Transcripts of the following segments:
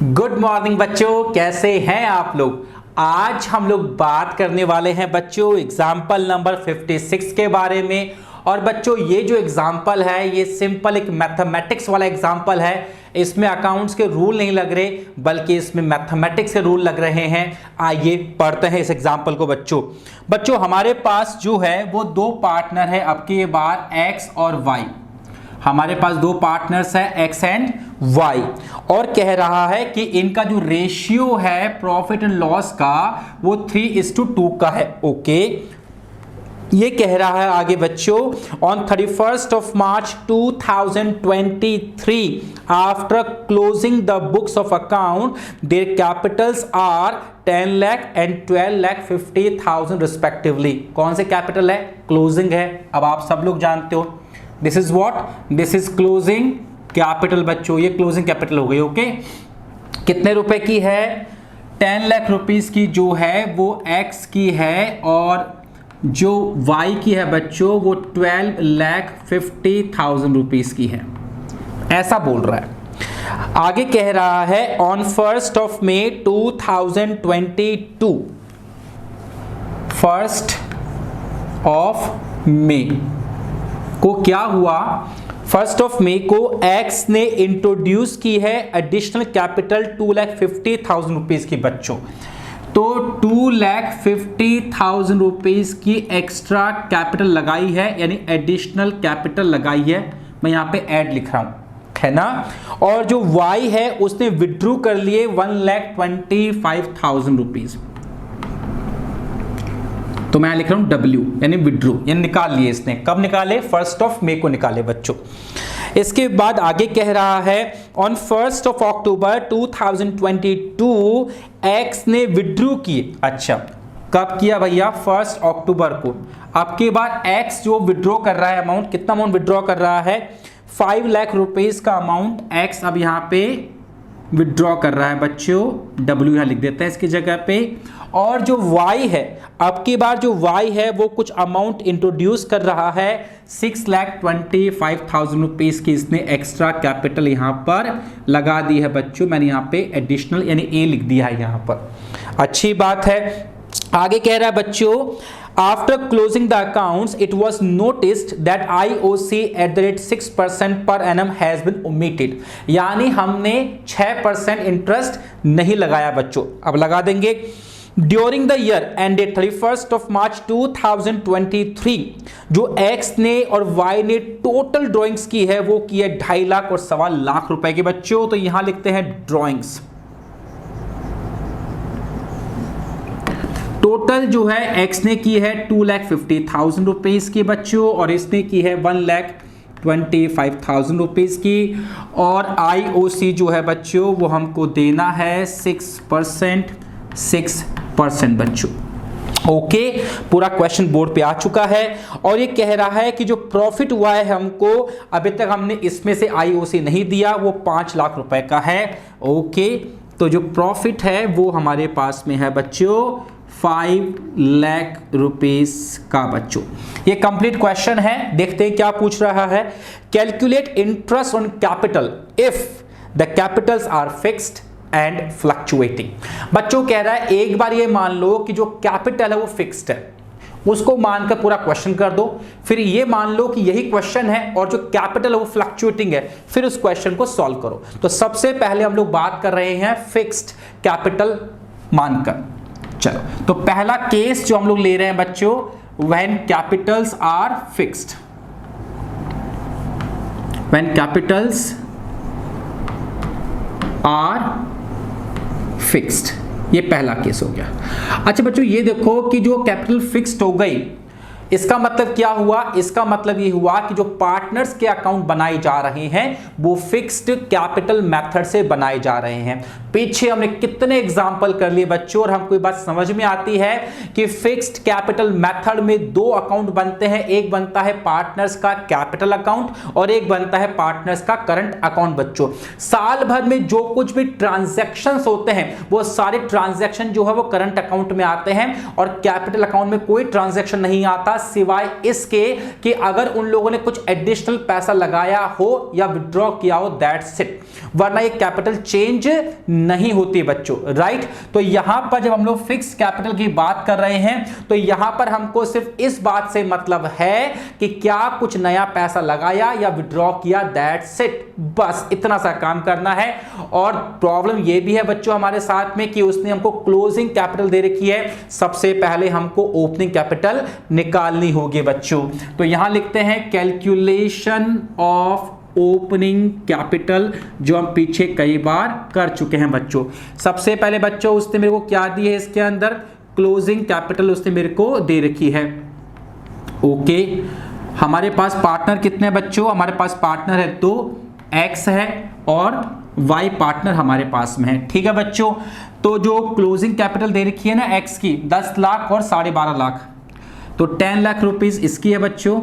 Good morning बच्चों, कैसे हैं आप लोग। आज हम लोग बात करने वाले हैं बच्चों एग्जाम्पल नंबर 56 के बारे में। और बच्चों ये जो एग्जाम्पल है ये सिंपल एक मैथमेटिक्स वाला एग्जाम्पल है। इसमें अकाउंट्स के रूल नहीं लग रहे बल्कि इसमें मैथमेटिक्स के रूल लग रहे हैं। आइए पढ़ते हैं इस एग्जाम्पल को बच्चों हमारे पास जो है वो दो पार्टनर है। अब की बार एक्स और वाई, हमारे पास दो पार्टनर्स हैं एक्स एंड वाई, और कह रहा है कि इनका जो रेशियो है प्रॉफिट एंड लॉस का वो 3:2 का है। ओके, ये कह रहा है आगे बच्चों, on 31st of March 2023 after closing the books of account their capitals are 10 lakh and 12,50,000 respectively. कौन से कैपिटल है? क्लोजिंग है। अब आप सब लोग जानते हो this is what, this is closing capital बच्चों, ये क्लोजिंग कैपिटल हो गई। ओके, कितने रुपए की है? 10 लाख रुपीस की जो है वो एक्स की है और जो वाई की है बच्चों वो 12,50,000 रुपीस की है, ऐसा बोल रहा है। आगे कह रहा है on 1st of May 2022, 1st of May को क्या हुआ? 1st of May को एक्स ने इंट्रोड्यूस की है एडिशनल कैपिटल 2,50,000 रुपीस की बच्चों। तो 2,50,000 रुपीस की एक्स्ट्रा कैपिटल लगाई है, यानी एडिशनल कैपिटल लगाई है। मैं यहां पे ऐड लिख रहा हूं, है ना। और जो वाई है उसने विड्रू कर लिए 1,25,000 रुपीस, तो मैं लिख रहा हूं डब्ल्यू यानी विड्रू, यानी निकाल लिए इसने। कब निकाले? 1st of May को निकाले बच्चों। इसके बाद आगे कह रहा है on 1st of October 2022 x ने विड्रू की। अच्छा, कब किया भैया? 1 अक्टूबर को। अब के बाद एक्स जो विड्रॉ कर रहा है अमाउंट, कितना अमाउंट विड्रॉ कर रहा है? 5 लाख रुपीस का अमाउंट एक्स अब यहां पे विड्रॉ कर रहा है बच्चों, डब्ल्यू यहां लिख देते हैं इसकी जगह पे। और जो वाई है, अब की बार जो वाई है वो कुछ अमाउंट इंट्रोड्यूस कर रहा है 6,25,000 रुपीस की इसने एक्स्ट्रा कैपिटल यहां पर लगा दी है बच्चों। मैंने यहां पे एडिशनल यानी ए लिख दिया है यहां पर, अच्छी बात है। आगे कह रहा है बच्चों after closing the accounts it was noticed that IOC at the rate 6% per annum has been omitted, यानी हमने 6% इंटरेस्ट नहीं लगाया बच्चों, अब लगा देंगे। During the year ended 31st of March 2023 जो एक्स ने और वाई ने टोटल ड्रॉइंग्स की है वो की है 2.5 लाख और 1.25 लाख रुपए की बच्चों। तो यहां लिखते हैं ड्रॉइंग्स। टोटल जो है एक्स ने की है 2,50,000 रुपीस की बच्चों और इसने की है 1,25,000 रुपीस की। और IOC जो है बच्चों वो हमको देना है 6% बच्चों। ओके, पूरा क्वेश्चन बोर्ड पे आ चुका है। और ये कह रहा है कि जो प्रॉफिट हुआ है हमको, अभी तक हमने इसमें से IOC नहीं दिया, वो 5 लाख रुपए का है। ओके, तो जो प्रॉफिट है वो हमारे पास में है बच्चों 5 लाख रुपीस का बच्चों। ये कंप्लीट क्वेश्चन है, देखते हैं क्या पूछ रहा है। Calculate interest on capital if the capitals are fixed and fluctuating. बच्चों कह रहा है एक बार ये मान लो कि जो कैपिटल है वो फिक्स्ड है, उसको मानकर पूरा क्वेश्चन कर दो। फिर ये मान लो कि यही क्वेश्चन है और जो कैपिटल है वो फ्लक्चुएटिंग है, फिर उस क्वेश्चन को सॉल्व करो। तो सबसे पहले हम लोग बात कर रहे हैं फिक्स्ड कैपिटल मानकर। चलो, तो पहला केस जो हम लोग ले रहे हैं बच्चों, when capitals are fixed, when capitals are fixed, ये पहला केस हो गया। अच्छा बच्चों, ये देखो कि जो कैपिटल फिक्स्ड हो गई, इसका मतलब क्या हुआ? इसका मतलब ये हुआ कि जो पार्टनर्स के अकाउंट बनाए जा रहे हैं वो फिक्स्ड कैपिटल मेथड से बनाए जा रहे हैं। पीछे हमने कितने एग्जाम्पल कर लिए बच्चों और हमको ये बात समझ में आती है कि फिक्स्ड कैपिटल मेथड में दो अकाउंट बनते हैं, एक बनता है पार्टनर्स का कैपिटल अकाउंट और एक बनता है पार्टनर्स का करंट अकाउंट बच्चों। साल भर में जो कुछ भी ट्रांजैक्शंस होते हैं वो सारे ट्रांजैक्शन जो है वो करंट अकाउंट में आते हैं और कैपिटल अकाउंट में कोई ट्रांजैक्शन नहीं आता, सिवाय इसके कि अगर उन लोगों ने कुछ एडिशनल पैसा लगाया हो या विड्रॉ किया हो, दैट्स इट, वरना ये कैपिटल चेंज नहीं होती बच्चों, राइट। तो यहां पर जब हम लोग फिक्स कैपिटल की बात कर रहे हैं तो यहां पर हमको सिर्फ इस बात से मतलब है कि क्या कुछ नया पैसा लगाया या विड्रॉ किया, दैट्स इट, बस इतना सा काम करना है। और प्रॉब्लम ये भी है बच्चों हमारे साथ में कि उसने हमको क्लोजिंग कैपिटल दे रखी है, सबसे पहले हमको ओपनिंग कैपिटल निकालनी होगी बच्चों। तो यहां लिखते हैं कैलकुलेशन ऑफ ओपनिंग कैपिटल, जो हम पीछे कई बार कर चुके हैं बच्चों। सबसे पहले बच्चों उसने मेरे को क्या दी है, इसके अंदर क्लोजिंग कैपिटल उसने मेरे को दे रखी है। ओके, हमारे पास पार्टनर कितने हैं बच्चों, हमारे पास पार्टनर है 2, एक्स है और वाई पार्टनर हमारे पास में है, ठीक है बच्चों। तो जो क्लोजिंग कैपिटल दे रखी है ना एक्स की 10 लाख और 12.5 लाख, तो 10 लाख रुपीज इसकी है बच्चों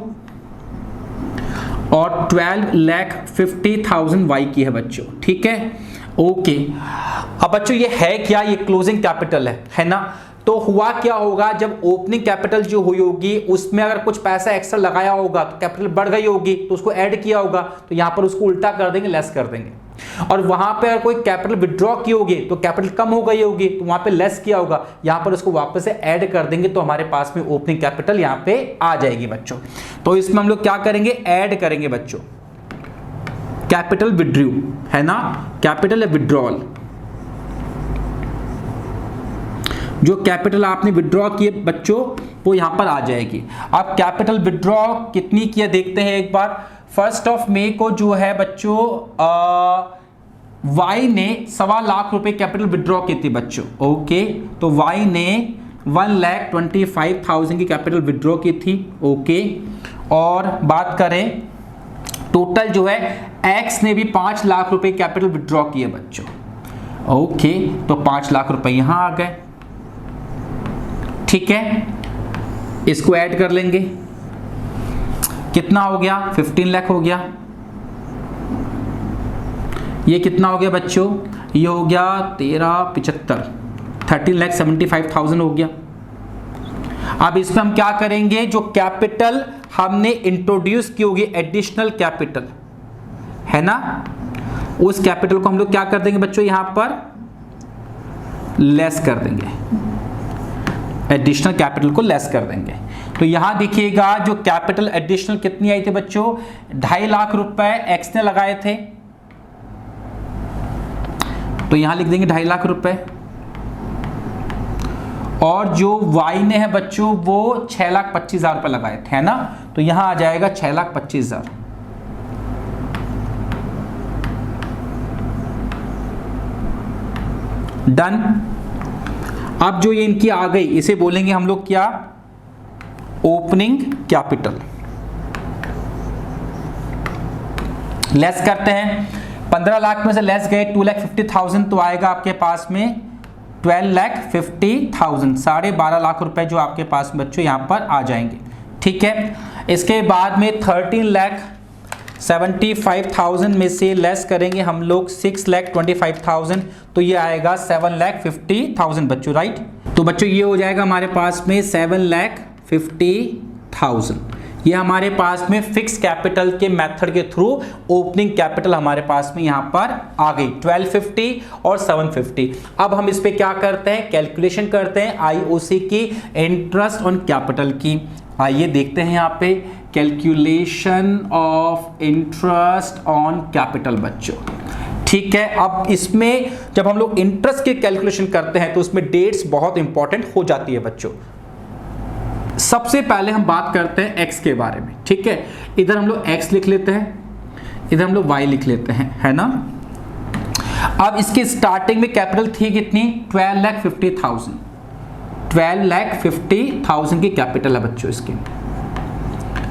और 12,50,000 वाई की है बच्चों, ठीक है। ओके, अब बच्चों ये है क्या, ये क्लोजिंग कैपिटल है ना। तो हुआ क्या होगा, जब ओपनिंग कैपिटल जो हुई होगी उसमें अगर कुछ पैसा एक्स्ट्रा लगाया होगा तो कैपिटल बढ़ गई होगी, तो उसको ऐड किया होगा, तो यहां पर उसको उल्टा कर देंगे, लेस कर देंगे। और वहां पे अगर कोई कैपिटल विड्रॉ की होगी तो कैपिटल कम हो गई होगी, तो वहां पे लेस किया होगा, यहां पर उसको वापस से ऐड कर देंगे, तो हमारे पास में ओपनिंग कैपिटल यहां पे आ जाएगी बच्चों। तो इसमें हम लोग क्या करेंगे, ऐड करेंगे बच्चों, कैपिटल विड्रू है ना, कैपिटल विड्रॉल, जो कैपिटल आपने विड्रॉ किए बच्चों वो यहां पर आ जाएगी। अब कैपिटल विड्रॉ कितनी की है देखते हैं एक बार। 1 मई को जो है बच्चों वाई ने 1.25 लाख रुपए कैपिटल विड्रॉ की थी बच्चों। ओके, तो वाई ने 1,25,000 की कैपिटल विड्रॉ की थी। ओके, और बात करें टोटल जो है एक्स ने भी 5 लाख रुपए कैपिटल विड्रॉ किए बच्चों। ओके, तो 5 लाख रुपए यहां आ गए, ठीक है। इसको ऐड कर लेंगे, कितना हो गया, 15 लाख हो गया। ये कितना हो गया बच्चों, ये हो गया 13,75, 13,75,000 हो गया। अब इसमें हम क्या करेंगे, जो कैपिटल हमने इंट्रोड्यूस की होगी एडिशनल कैपिटल है ना, उस कैपिटल को हम लोग क्या कर देंगे बच्चों, यहां पर लेस कर देंगे, एडिशनल कैपिटल को लेस कर देंगे। तो यहां देखिएगा जो कैपिटल एडिशनल कितनी आई थी बच्चों, 2.5 लाख रुपए एक्स ने लगाए थे, तो यहां लिख देंगे 2.5 लाख रुपए। और जो वाई ने है बच्चों वो 6,25,000 रुपए लगाए थे, है ना, तो यहां आ जाएगा 6,25,000। डन। अब जो ये इनकी आ गई इसे बोलेंगे हम लोग क्या, ओपनिंग कैपिटल। लेस करते हैं, 15 लाख में से लेस गए 2,50,000, तो आएगा आपके पास में 12,50,000, 12.5 लाख रुपए जो आपके पास बच्चों यहां पर आ जाएंगे, ठीक है। इसके बाद में 13,75,000 में से लेस करेंगे हम लोग 6,25,000, तो ये आएगा 7,50,000 बच्चों, राइट। तो बच्चों ये हो जाएगा हमारे पास में 7,50,000। ये हमारे पास में फिक्स कैपिटल के मेथड के थ्रू ओपनिंग कैपिटल हमारे पास में यहां पर आ गई 1250 और 750। अब हम इस पे क्या करते हैं, कैलकुलेशन करते हैं आईओसी की, इंटरेस्ट ऑन कैपिटल की। आइए देखते हैं यहां पे calculation of interest on capital बच्चों, ठीक है। अब इसमें जब हम लोग इंटरेस्ट के कैलकुलेशन करते हैं तो उसमें डेट्स बहुत इंपॉर्टेंट हो जाती है बच्चों। सबसे पहले हम बात करते हैं एक्स के बारे में, ठीक है। इधर हम लोग एक्स लिख लेते हैं, इधर हम लोग वाई लिख लेते हैं, है ना। अब इसकी स्टार्टिंग में कैपिटल थी कितनी, 12,50,000, 12,50,000 की कैपिटल है बच्चों इसकी।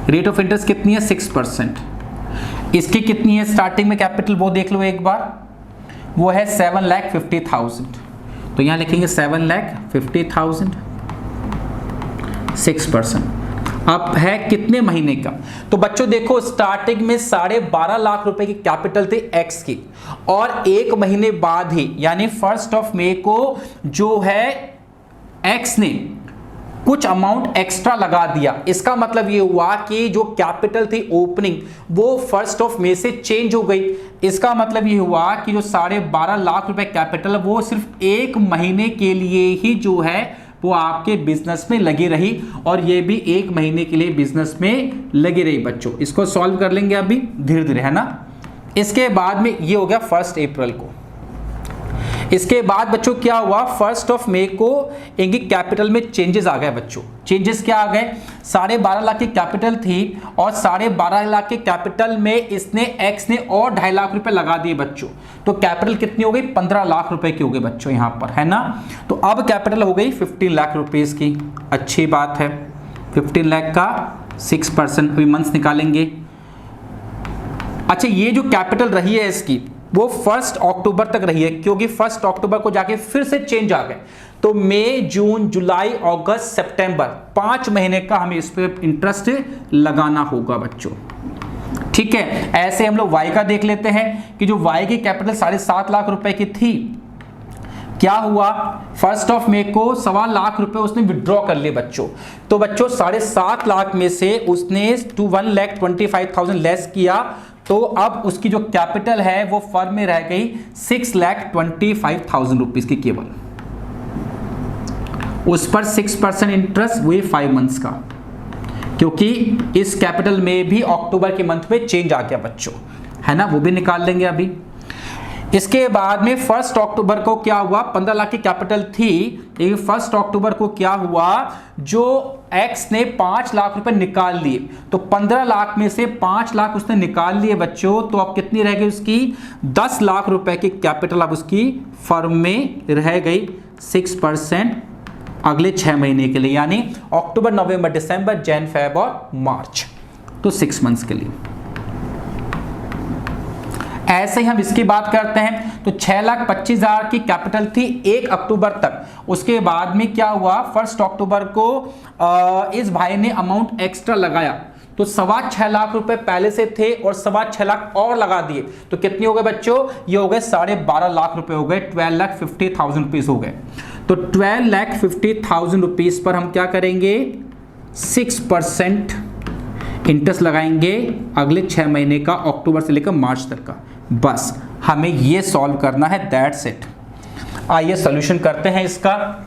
रेट ऑफ इंटरेस्ट कितनी है, 6%। इसकी कितनी है स्टार्टिंग में कैपिटल, वो देख लो एक बार, वो है 7,50,000, तो यहां लिखेंगे 7,50,000, 6%। अब है कितने महीने का, तो बच्चों देखो स्टार्टिंग में 12.5 लाख रुपए की कैपिटल थी एक्स की, और एक महीने बाद ही यानी 1 मई को जो है एक्स ने कुछ अमाउंट एक्स्ट्रा लगा दिया, इसका मतलब ये हुआ कि जो कैपिटल थी ओपनिंग वो 1 मई से चेंज हो गई। इसका मतलब ये हुआ कि जो 12.5 लाख रुपए कैपिटल वो सिर्फ 1 महीने के लिए ही जो है वो आपके बिजनेस में लगी रही, और ये भी 1 महीने के लिए बिजनेस में लगी रही बच्चों। इसको सॉल्व कर लेंगे अभी धीरे धीरे, है ना। इसके बाद में ये हो गया 1 अप्रैल को। इसके बाद बच्चों क्या हुआ, 1 मई को इनकी कैपिटल में चेंजेस आ गए बच्चों। चेंजेस क्या आ गए, 12.5 लाख की कैपिटल थी और 12.5 लाख के कैपिटल में इसने एक्स ने और 2.5 लाख रुपए लगा दिए बच्चों। तो कैपिटल कितनी हो गई, 15 लाख रुपए की हो गई बच्चों यहाँ पर, है ना। तो अब कैपिटल हो गई 15 लाख रुपीस की। अच्छी बात है, 15 लाख का 6% अभी मंथ्स निकालेंगे। अच्छा, ये जो कैपिटल रही है इसकी वो 1 अक्टूबर तक रही है, क्योंकि 1 अक्टूबर को जाके फिर से चेंज आ गए। तो मई, जून, जुलाई, अगस्त, सितंबर 5 महीने का हमें इस पर इंटरेस्ट लगाना होगा बच्चों। ठीक है, ऐसे हम लोग वाई का देख लेते हैं कि जो वाई की कैपिटल 7.5 लाख रुपए की थी, क्या हुआ 1 मई को 1.25 लाख रुपए उसने विड्रॉ कर लिए बच्चों। तो बच्चों 7.5 लाख में से उसने 1,25,000 लेस किया, तो अब उसकी जो कैपिटल है वो फर्म में रह गई 6,25,000 रुपीज की केवल। उस पर 6% इंटरेस्ट हुए 5 मंथ्स का, क्योंकि इस कैपिटल में भी अक्टूबर के मंथ में चेंज आ गया बच्चों, है ना। वो भी निकाल लेंगे अभी। इसके बाद में 1 अक्टूबर को क्या हुआ, 15 लाख की कैपिटल थी, लेकिन 1 अक्टूबर को क्या हुआ, जो एक्स ने 5 लाख रुपए निकाल लिए। तो 15 लाख में से 5 लाख उसने निकाल लिए बच्चों। तो अब कितनी रह गई उसकी, 10 लाख रुपए की कैपिटल अब उसकी फर्म में रह गई 6% अगले 6 महीने के लिए, यानी अक्टूबर, नवंबर, दिसंबर, जैन, फेब और मार्च, तो 6 मंथ्स के लिए। ऐसे ही हम इसकी बात करते हैं तो 6,25,000 की कैपिटल थी 1 अक्टूबर तक। उसके बाद में क्या हुआ, 1 अक्टूबर को इस भाई ने अमाउंट एक्स्ट्रा लगाया, तो 6.25 लाख रुपए पहले से थे और 6.25 लाख और लगा दिए। तो कितनी हो गए बच्चों, ये हो गए 12.5 लाख रुपए हो गए, 12,50,000 रुपीज हो गए। तो 12,50,000 रुपीज पर हम क्या करेंगे, 6% इंटरेस्ट लगाएंगे अगले 6 महीने का, अक्टूबर से लेकर मार्च तक का। बस हमें ये सॉल्व करना है, दैट्स इट। आइए सॉल्यूशन करते हैं इसका।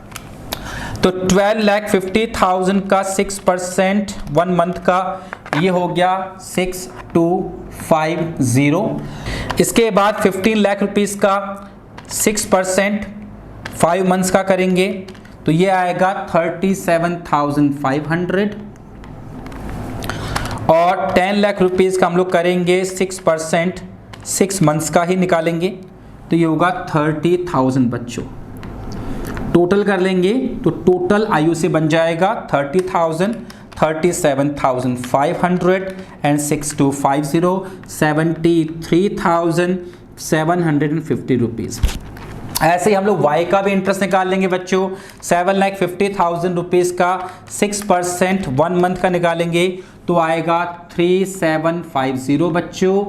तो 12,50,000 का 6% 1 मंथ का, ये हो गया 6,250। इसके बाद 15 लाख रुपीस का 6% 5 मंथ्स का करेंगे, तो ये आएगा 37,500। और 10 लाख रुपीस का हम लोग करेंगे 6% 6 मंथ्स का ही निकालेंगे, तो ये होगा 30,000 बच्चों। टोटल कर लेंगे तो टोटल आयु से बन जाएगा 30,000, 37,500 एंड 6,250, 73,750 रुपीज। ऐसे ही हम लोग वाई का भी इंटरेस्ट निकाल लेंगे बच्चों। 7,50,000 रुपीज का 6% 1 मंथ का निकालेंगे, तो आएगा 3,750 बच्चों।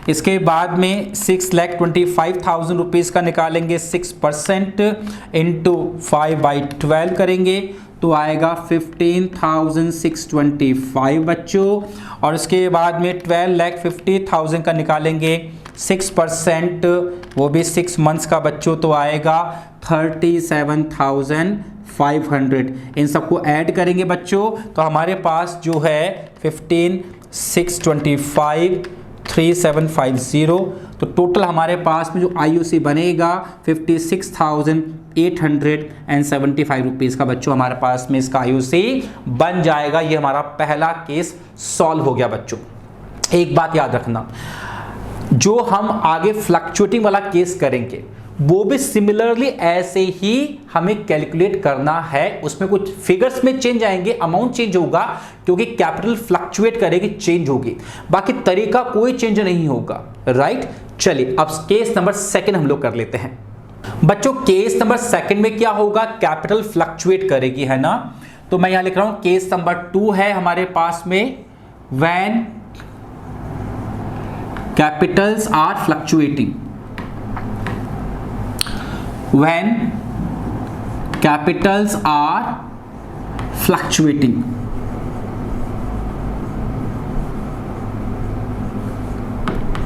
इसके बाद में 6,25,000 रुपीज का निकालेंगे 6% इंटू 5/12 करेंगे, तो आएगा 15,625 बच्चों। और उसके बाद में 12,50,000 का निकालेंगे 6%, वो भी 6 मंथ्स का बच्चों, तो आएगा 37,500। इन सबको ऐड करेंगे बच्चों, तो हमारे पास जो है 15,625 3750, तो टोटल हमारे पास में जो IUC बनेगा 56,875 रुपीज़ का बच्चों हमारे पास में इसका IUC बन जाएगा। ये हमारा पहला केस सॉल्व हो गया बच्चों। एक बात याद रखना, जो हम आगे फ्लक्चुएटिंग वाला केस करेंगे वो भी सिमिलरली ऐसे ही हमें कैलकुलेट करना है। उसमें कुछ फिगर्स में चेंज आएंगे, अमाउंट चेंज होगा क्योंकि कैपिटल फ्लक्चुएट करेगी, चेंज होगी, बाकी तरीका कोई चेंज नहीं होगा, राइट। चलिए अब केस नंबर 2 हम लोग कर लेते हैं बच्चों। केस नंबर 2 में क्या होगा, कैपिटल फ्लक्चुएट करेगी, है ना। तो मैं यहां लिख रहा हूं केस नंबर 2 है हमारे पास में, when capitals are fluctuating, when capitals are fluctuating.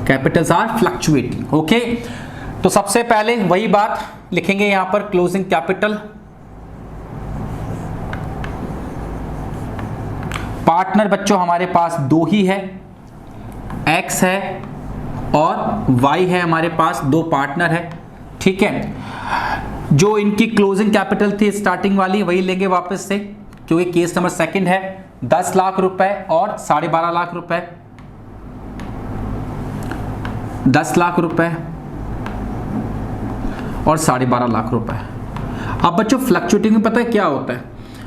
Capitals are fluctuating. Okay, तो सबसे पहले वही बात लिखेंगे यहां पर, क्लोजिंग कैपिटल। पार्टनर बच्चों हमारे पास दो ही है, एक्स है और वाई है, हमारे पास दो पार्टनर है। ठीक है, जो इनकी क्लोजिंग कैपिटल थी स्टार्टिंग वाली वही लेंगे वापस से, क्योंकि केस नंबर सेकंड है। 10 लाख रुपए और 12.5 लाख रुपए, 10 लाख रुपए और 12.5 लाख रुपए। अब बच्चों फ्लक्चुएटिंग में पता है क्या होता है,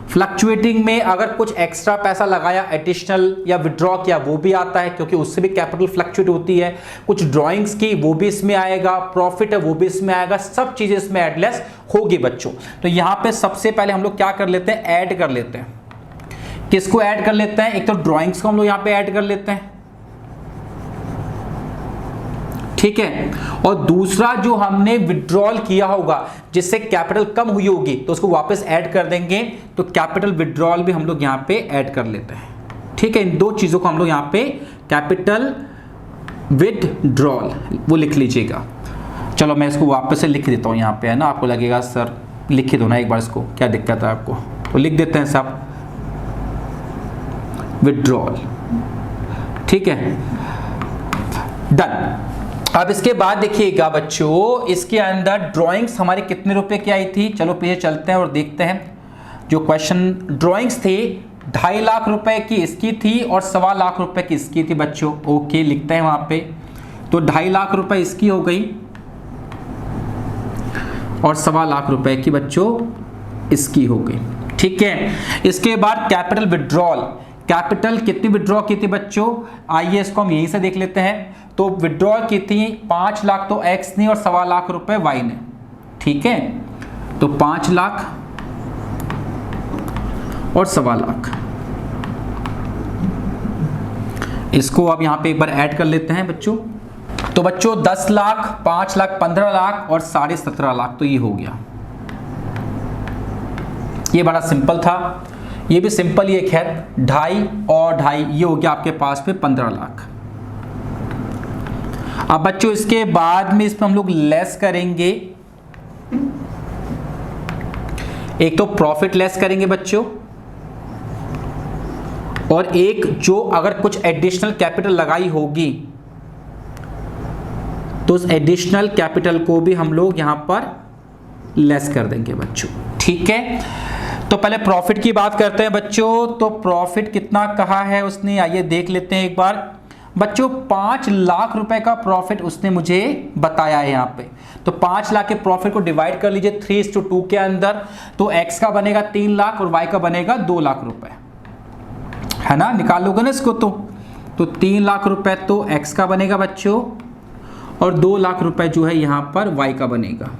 फ्लक्चुएटिंग में अगर कुछ एक्स्ट्रा पैसा लगाया, एडिशनल या विड्रॉ किया, वो भी आता है, क्योंकि उससे भी कैपिटल फ्लक्चुएट होती है। कुछ ड्राइंग्स की वो भी इसमें आएगा, प्रॉफिट है वो भी इसमें आएगा, सब चीजें इसमें एडलेस होगी बच्चों। तो यहां पे सबसे पहले हम लोग क्या कर लेते हैं, ऐड कर लेते हैं। किसको ऐड कर लेते हैं, एक तो ड्राइंग्स को हम लोग यहां पे ऐड कर लेते हैं। ठीक है, और दूसरा जो हमने विड्रॉल किया होगा जिससे कैपिटल कम हुई होगी तो उसको वापस ऐड कर देंगे, तो कैपिटल विड्रॉल भी हम लोग यहां पे ऐड कर लेते हैं। ठीक है, इन दो चीजों को हम लोग यहां पे कैपिटल विड्रॉल वो लिख लीजिएगा। चलो मैं इसको वापस से लिख देता हूं यहां पे, है ना, आपको लगेगा सर लिख दो ना एक बार इसको, क्या दिक्कत है आपको, तो लिख देते हैं सब विड्रॉल। ठीक है, डन। अब इसके बाद देखिएगा बच्चों, इसके अंदर ड्राइंग्स हमारी कितने रुपए की आई थी, चलो पीछे चलते हैं और देखते हैं। जो क्वेश्चन ड्राइंग्स थी 2.5 लाख रुपए की इसकी थी और 1.25 लाख रुपए की इसकी थी बच्चों। ओके, लिखते हैं वहां पे, तो 2.5 लाख रुपए इसकी हो गई और 1.25 लाख रुपए की बच्चों इसकी हो गई। ठीक है, इसके बाद कैपिटल विड्रॉल, कैपिटल कितनी विड्रॉ की थी बच्चों, आइए इसको हम यहीं से देख लेते हैं। तो विड्रॉ की थी 5 लाख तो एक्स ने और 1.25 लाख रुपए वाई ने। ठीक है, तो 5 लाख और 1.25 लाख, इसको अब यहां पे एक बार ऐड कर लेते हैं बच्चों। तो बच्चों 10 लाख, 5 लाख, 15 लाख और 17.5 लाख, तो ये हो गया। ये बड़ा सिंपल था, ये भी सिंपल ही एक है, 2.5 और 2.5, ये हो गया आपके पास में 15 लाख। अब बच्चों इसके बाद में इसमें हम लोग लेस करेंगे, एक तो प्रॉफिट लेस करेंगे बच्चों, और एक जो अगर कुछ एडिशनल कैपिटल लगाई होगी तो उस एडिशनल कैपिटल को भी हम लोग यहां पर लेस कर देंगे बच्चों। ठीक है, तो पहले प्रॉफिट की बात करते हैं बच्चों। तो प्रॉफिट कितना कहा है उसने, आइए देख लेते हैं एक बार बच्चों। 5 लाख रुपए का प्रॉफिट उसने मुझे बताया है यहाँ पे। तो 5 लाख के प्रॉफिट को डिवाइड कर लीजिए 3:2 के अंदर, तो x का बनेगा 3 लाख और y का बनेगा 2 लाख रुपए, है ना, निकाल लोगे ना इसको। तो 3 लाख रुपए तो x का बनेगा बच्चों और 2 लाख रुपए जो है यहाँ पर y का बनेगा।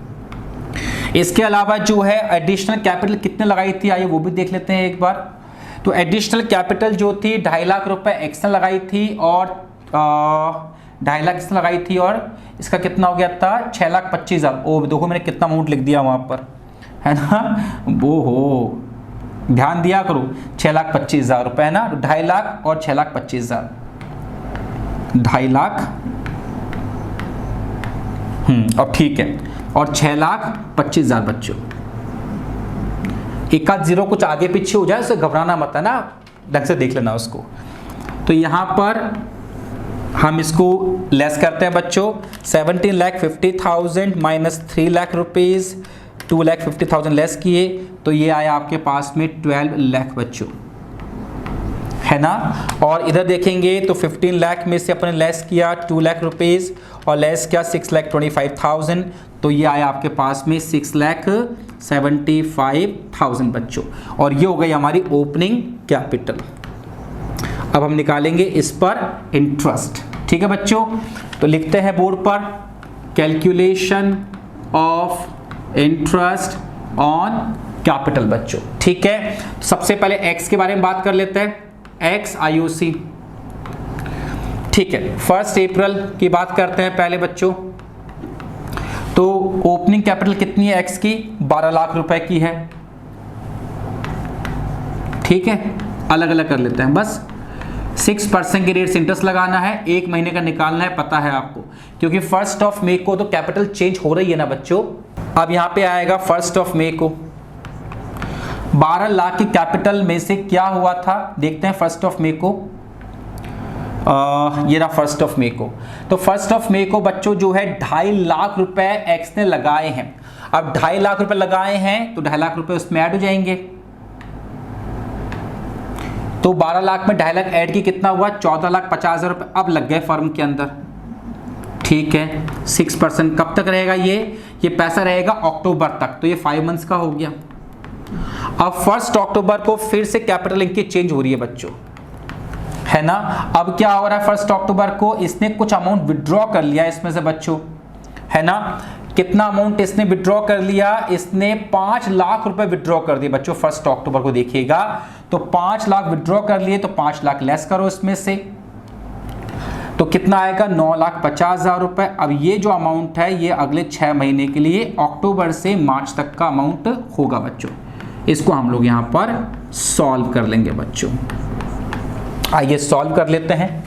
इसके अलावा जो है एडिशनल कैपिटल कितने लगाई थी, आइए वो भी देख लेते हैं एक बार। तो एडिशनल कैपिटल जो थी 2.5 लाख रुपए एक्स ने लगाई थी और 2.5 लाख इसने लगाई थी, और इसका कितना हो गया था 6,25,000। ओ देखो मैंने कितना अमाउंट लिख दिया वहां पर, है ना, वो हो ध्यान दिया करो, 6,25,000 रुपए, है ना। 2.5 लाख और 6,25,000, 2.5 लाख, अब ठीक है, और 6,25,000 बच्चों। एक आध जीरो कुछ आगे पीछे हो जाए उससे घबराना मत, है ना, ढंग से देख लेना उसको। तो यहां पर हम इसको लेस करते हैं बच्चों, 17,50,000 माइनस 3 लाख रुपीज, 2,50,000 लेस किए, तो ये आया आपके पास में 12 लाख बच्चों, है ना। और इधर देखेंगे तो 15 लाख में से अपने लेस किया 2 लाख रुपीज और लेस किया 6,25,000, तो ये आया आपके पास में 6,75,000 बच्चों, और ये हो गई हमारी ओपनिंग कैपिटल। अब हम निकालेंगे इस पर इंटरेस्ट। ठीक है बच्चों, तो लिखते हैं बोर्ड पर, calculation of interest on capital बच्चों। ठीक है, सबसे पहले एक्स के बारे में बात कर लेते हैं, एक्स IOC। ठीक है, 1 अप्रैल की बात करते हैं पहले बच्चों। तो ओपनिंग कैपिटल कितनी है एक्स की, 12 लाख रुपए की है। ठीक है, अलग अलग कर लेते हैं। बस 6% के रेट से इंटरेस्ट लगाना है, 1 महीने का निकालना है, पता है आपको, क्योंकि 1 मई को तो कैपिटल चेंज हो रही है ना बच्चों। अब यहाँ पे आएगा 1 मई को 12 लाख की कैपिटल में से क्या हुआ था, देखते हैं 1 मई को। ये रहा 1 मई को। तो 1 मई को बच्चों जो है 2.5 लाख रुपए एक्स ने लगाए हैं। अब 2.5 लाख रुपए लगाए हैं तो 2.5 लाख रुपए उसमें ऐड हो जाएंगे। तो 12 लाख में 2.5 लाख ऐड की कितना हुआ, 14,50,000 रुपए अब लग गए फर्म के अंदर। ठीक है, 6% कब तक रहेगा ये पैसा रहेगा अक्टूबर तक, तो ये 5 मंथ्स का हो गया। अब 1 अक्टूबर को फिर से कैपिटल लिंकेज चेंज हो रही है बच्चों, है ना। अब क्या हो रहा है, 1 अक्टूबर को इसने कुछ अमाउंट विड्रॉ कर लिया इसमें से बच्चों, है ना। कितना अमाउंट इसने विड्रॉ कर लिया, इसने 5 लाख रुपए विड्रॉ कर दिए बच्चों। 1 अक्टूबर को देखिएगा तो 5 लाख विड्रॉ कर लिए, तो 5 लाख लेस करो इसमें से, तो कितना आएगा 9,50,000 रुपए। अब ये जो अमाउंट है ये अगले 6 महीने के लिए अक्टूबर से मार्च तक का अमाउंट होगा बच्चों। इसको हम लोग यहाँ पर सॉल्व कर लेंगे बच्चों। आइए सॉल्व कर लेते हैं।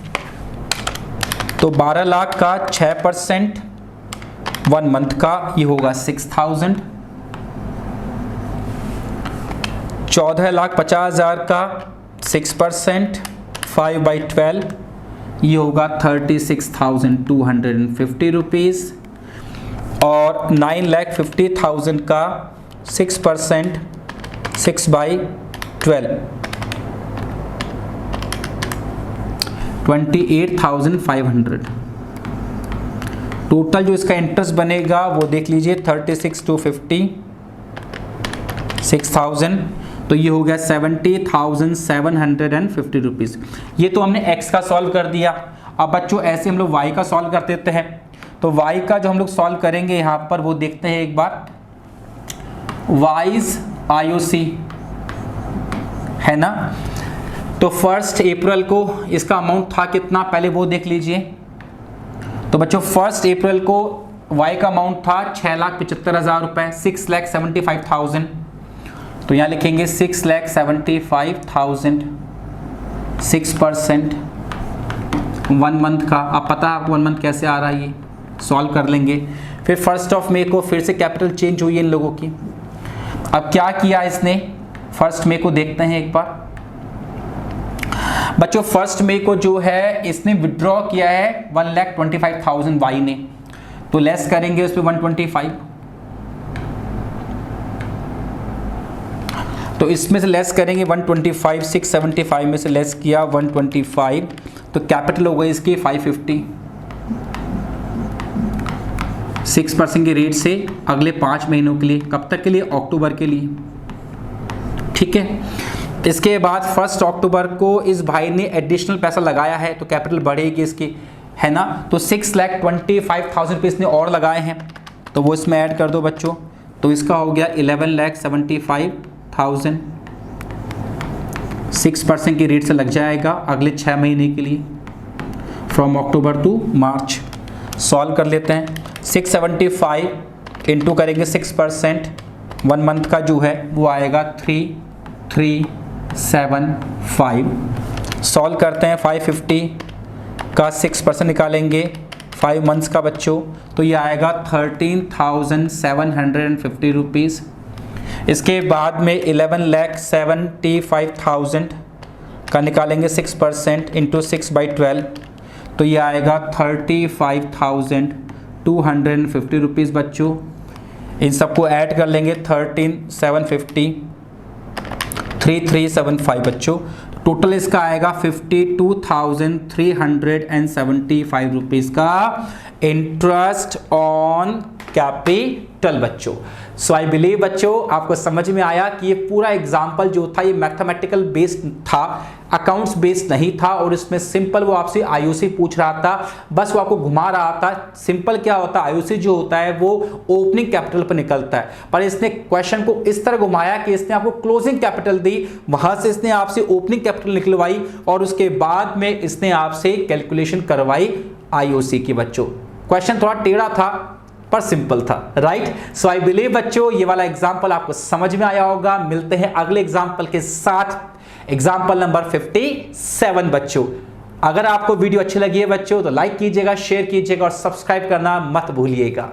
तो 12 लाख का 6% 1 मंथ का ये होगा 6,000। 14,50,000 का 6% 5/12 ये होगा 36,250 रुपीज़। और 9,50,000 का 6% 6/12 28,500। टोटल जो इसका इंटरेस्ट बनेगा वो देख लीजिए 36,250 6,000, तो ये हो गया 70,750 रुपीज़। ये तो हमने x का सॉल्व कर दिया। अब बच्चों ऐसे हम लोग y का सॉल्व कर देते हैं। तो y का जो हम लोग सॉल्व करेंगे यहाँ पर वो देखते हैं एक बार। वाइज IOC है ना, तो 1 अप्रैल को इसका अमाउंट था कितना, पहले वो देख लीजिए। तो बच्चों 1 अप्रैल को y का अमाउंट था 6,75,000 रुपए, 6,75,000। तो यहाँ लिखेंगे 6,75,000, 6% 1 मंथ का। अब पता है आपको 1 मंथ कैसे आ रहा है, ये सॉल्व कर लेंगे। फिर 1 मई को फिर से कैपिटल चेंज हुई है इन लोगों की। अब क्या किया इसने 1 मई को देखते हैं एक बार बच्चों। 1 मई को जो है इसने विड्रॉ किया है 1,25,000 वाई ने, तो लेस करेंगे उस पर 125, तो इसमें से लेस करेंगे 125, 675 में से लेस किया 125, तो कैपिटल हो गई इसकी 550। 6% के रेट से अगले 5 महीनों के लिए, कब तक के लिए, अक्टूबर के लिए। ठीक है, इसके बाद 1 अक्टूबर को इस भाई ने एडिशनल पैसा लगाया है तो कैपिटल बढ़ेगी इसकी, है ना। तो 6,25,000 रुपये इसने और लगाए हैं, तो वो इसमें ऐड कर दो बच्चों। तो इसका हो गया 11,75,000, 6% की रेट से लग जाएगा अगले 6 महीने के लिए, from October to March. Solve कर लेते हैं। 675 इंटू करेंगे 6%, 1 मंथ का जो है वो आएगा 3,375। सॉल्व करते हैं। 550 का 6% निकालेंगे 5 मंथ्स का बच्चों, तो ये आएगा 13,750 रुपीज़। इसके बाद में 11,75,000 का निकालेंगे 6% इंटू 6/12, तो ये आएगा 35,250 रुपीज़ बच्चों। इन सबको ऐड कर लेंगे 13,750, 3,375 बच्चों। टोटल इसका आएगा 52,375 रुपीज़ का इंटरेस्ट ऑन कैपिटल बच्चों। सो आई बिलीव बच्चों आपको समझ में आया कि ये पूरा एग्जाम्पल जो था ये मैथमेटिकल बेस्ड था, अकाउंट्स बेस्ड नहीं था। और इसमें सिंपल वो आपसे IOC पूछ रहा था, बस वो आपको घुमा रहा था। सिंपल क्या होता है, IOC जो होता है वो ओपनिंग कैपिटल पर निकलता है, पर इसने क्वेश्चन को इस तरह घुमाया कि इसने आपको क्लोजिंग कैपिटल दी, वहां से इसने आपसे ओपनिंग कैपिटल निकलवाई और उसके बाद में इसने आपसे कैलकुलेशन करवाई IOC की बच्चों। क्वेश्चन थोड़ा टेढ़ा था पर सिंपल था, राइट। सो आई बिलीव बच्चों ये वाला एग्जांपल आपको समझ में आया होगा। मिलते हैं अगले एग्जांपल के साथ एग्जाम्पल नंबर 57 बच्चों। अगर आपको वीडियो अच्छी लगी है बच्चों तो लाइक कीजिएगा, शेयर कीजिएगा और सब्सक्राइब करना मत भूलिएगा।